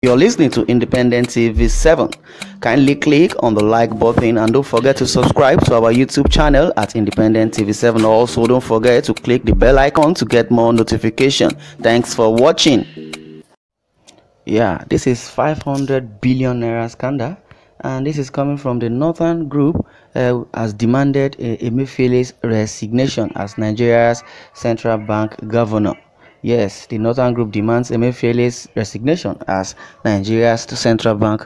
You're listening to Independent TV 7. Kindly click on the like button and don't forget to subscribe to our YouTube channel at Independent TV 7. Also, don't forget to click the bell icon to get more notification. Thanks for watching. Yeah, this is 500 billion naira scandal, and this is coming from the Northern Group has demanded Emefiele's resignation as Nigeria's central bank governor. Yes, the Northern Group demands Emefiele's resignation as Nigeria's central bank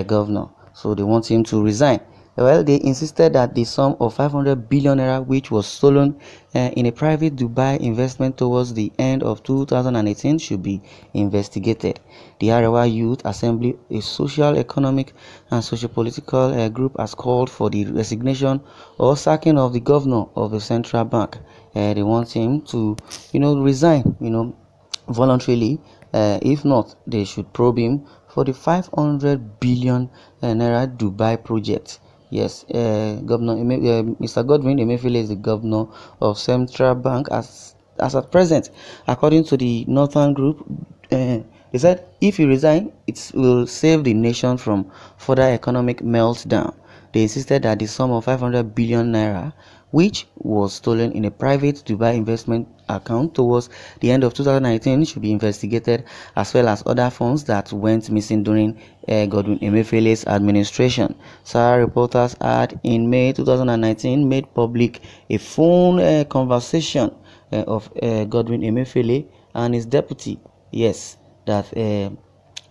governor. So they want him to resign. Well, they insisted that the sum of 500 billion naira, which was stolen in a private Dubai investment towards the end of 2018, should be investigated. The Arewa Youth Assembly, a social, economic, and socio-political group, has called for the resignation or sacking of the governor of the central bank. They want him to, resign, voluntarily. If not, they should probe him for the 500 billion naira Dubai project. Yes, Mr. Godwin Emefiele is the governor of Central Bank as at present. According to the Northern Group, they said if he resigns, it will save the nation from further economic meltdown. They insisted that the sum of 500 billion naira, which was stolen in a private Dubai investment account towards the end of 2019, should be investigated, as well as other funds that went missing during Godwin Emefiele's administration. SAR reporters had in May 2019 made public a phone conversation of Godwin Emefiele and his deputy. Yes, that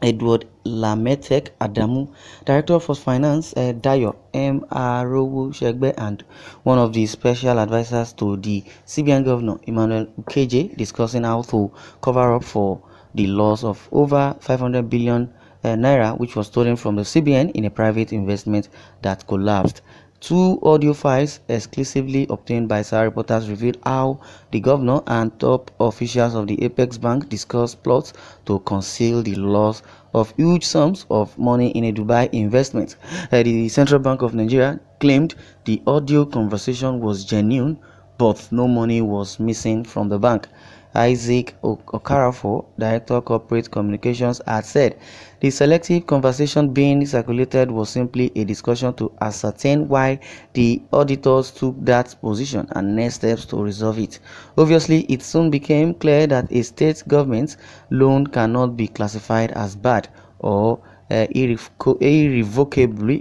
Edward Lametek Adamu, Director for Finance, Dayo M. Arowu Shegbe, and one of the special advisors to the CBN Governor, Emmanuel Ukeje, discussing how to cover up for the loss of over 500 billion naira, which was stolen from the CBN in a private investment that collapsed. Two audio files exclusively obtained by SAR reporters revealed how the governor and top officials of the Apex Bank discussed plots to conceal the loss of huge sums of money in a Dubai investment. The Central Bank of Nigeria claimed the audio conversation was genuine, but no money was missing from the bank. Isaac Okarafo, Director of Corporate Communications, had said the selective conversation being circulated was simply a discussion to ascertain why the auditors took that position and next steps to resolve it. Obviously, it soon became clear that a state government loan cannot be classified as bad or irrevocably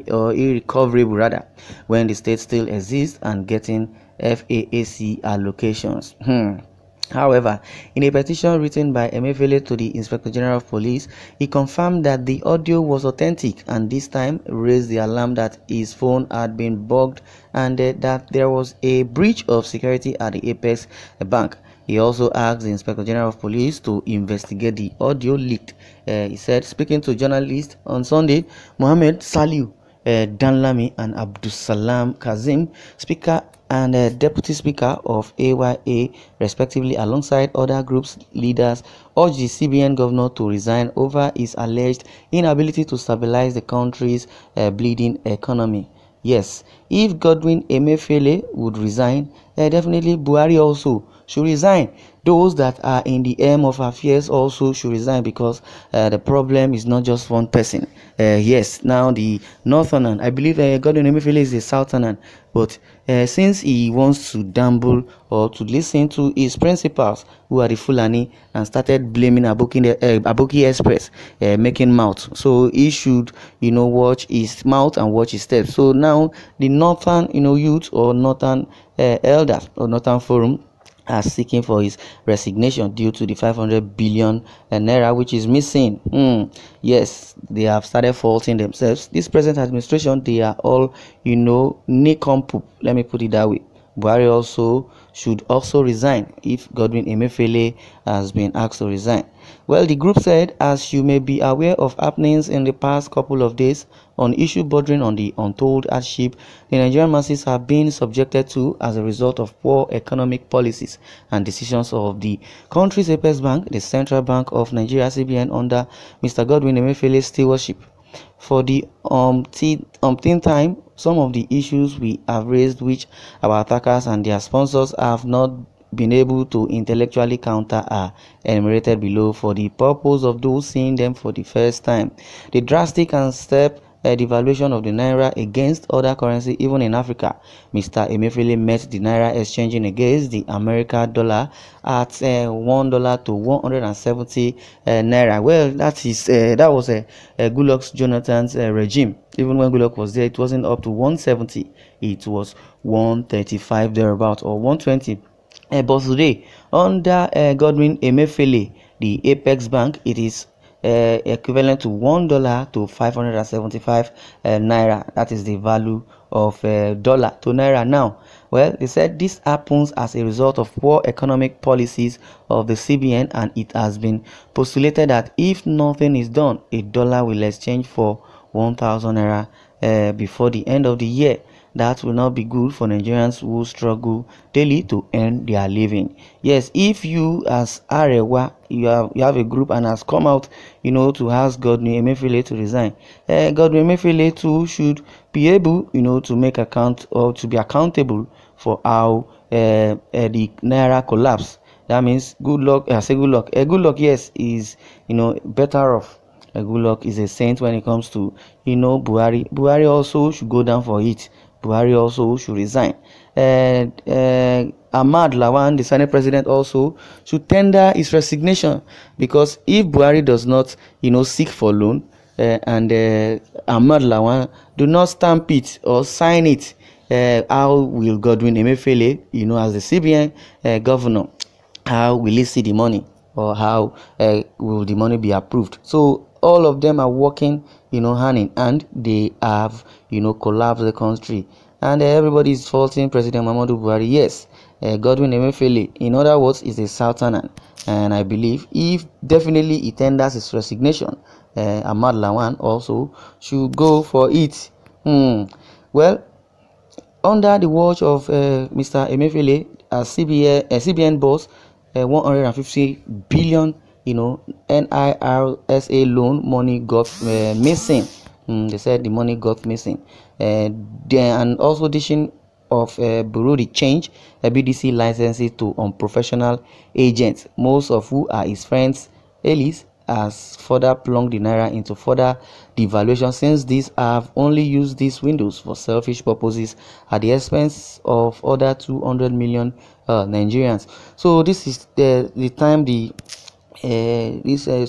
or irrecoverable rather, when the state still exists and getting FAAC allocations. However, in a petition written by Emefiele to the Inspector General of Police, he confirmed that the audio was authentic and this time raised the alarm that his phone had been bugged and that there was a breach of security at the Apex Bank. He also asked the Inspector General of Police to investigate the audio leaked. He said, speaking to journalists on Sunday, Mohammed Saliu Danlami and Abdusalam Kazim, Speaker and Deputy Speaker of AYA, respectively, alongside other groups leaders, urged the CBN governor to resign over his alleged inability to stabilize the country's bleeding economy. Yes, if Godwin Emefiele would resign, definitely Buhari also should resign. Those that are in the aim of affairs also should resign, because the problem is not just one person. Yes, now the northern, I believe Godwin Emefiele is the southern, but since he wants to gamble or to listen to his principals, who are the Fulani, and started blaming Aboki Express, making mouth, so he should watch his mouth and watch his steps. So now the northern youth or northern elders or northern forum are seeking for his resignation due to the 500 billion naira which is missing. Yes, they have started faulting themselves. This present administration, they are all nincompoop, let me put it that way. Buhari also should also resign if Godwin Emefiele has been asked to resign. Well, the group said, as you may be aware of happenings in the past couple of days on issue bordering on the untold hardship the Nigerian masses have been subjected to as a result of poor economic policies and decisions of the country's Apex Bank, the Central Bank of Nigeria (CBN), under Mr. Godwin Emefiele's stewardship. For the umpteenth time, some of the issues we have raised, which our attackers and their sponsors have not been able to intellectually counter are enumerated below for the purpose of those seeing them for the first time. The drastic and step devaluation of the naira against other currency, even in Africa. Mr. Emefiele met the naira exchanging against the American dollar at $1 to 170 naira. Well, that was Goodluck Jonathan's regime. Even when Goodluck was there, it wasn't up to 170. It was 135 thereabout, or 120. But today, under Godwin Emefiele, the Apex Bank, it is equivalent to $1 to 575 naira. That is the value of dollar to naira now. Well, they said this happens as a result of poor economic policies of the CBN, and it has been postulated that if nothing is done, a dollar will exchange for 1,000 naira before the end of the year. That will not be good for Nigerians who struggle daily to earn their living. Yes, if you as Arewa, you have a group and has come out, to ask Godwin Emefiele to resign. Godwin Emefiele too should be able, to make account or to be accountable for how the naira collapse. That means Goodluck. I say Goodluck. Goodluck, yes, is better off. Goodluck is a saint when it comes to Buhari. Buhari also should go down for it. Buhari also should resign. Ahmad Lawan, the Senate president, also should tender his resignation, because if Buhari does not, seek for loan, and Ahmad Lawan do not stamp it or sign it, how will Godwin Emefiele, as the CBN governor, how will he see the money, or how will the money be approved? So all of them are working, hand in hand. They have, collapsed the country, and everybody is faulting President Muhammadu Buhari. Yes, Godwin Emefiele, in other words, is a Southerner, and I believe if definitely he tenders his resignation, Ahmad Lawan also should go for it. Well, under the watch of Mr. Emefiele as CBN boss, 150 billion NIRSA loan money got missing. They said the money got missing. And also dishing of Bureau de Change BDC licenses to unprofessional agents, most of who are his friends. Ellis has further plunged the naira into further devaluation, since these have only used these windows for selfish purposes at the expense of other 200 million Nigerians. So this is the time these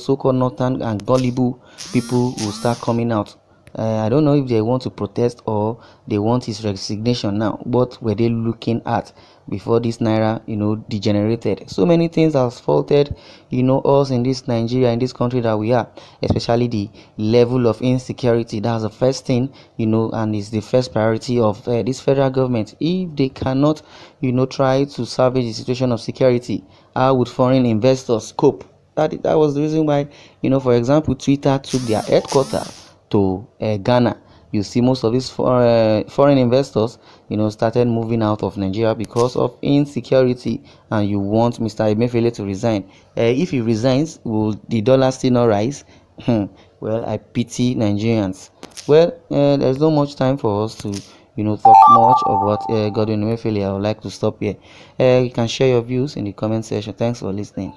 so-called northern and gullible people will start coming out. I don't know if they want to protest or they want his resignation now. What were they looking at before this naira, degenerated? So many things have faulted, us in this Nigeria, in this country that we are, especially the level of insecurity. That's the first thing, and it's the first priority of this federal government. If they cannot, try to salvage the situation of security, how would foreign investors cope? That was the reason why, for example, Twitter took their headquarters to Ghana. You see, most of these foreign investors, started moving out of Nigeria because of insecurity, and you want Mr. Emefiele to resign. If he resigns, will the dollar still not rise? Well, I pity Nigerians. Well, there's not much time for us to talk much about Godwin Emefiele. I would like to stop here. You can share your views in the comment section. Thanks for listening.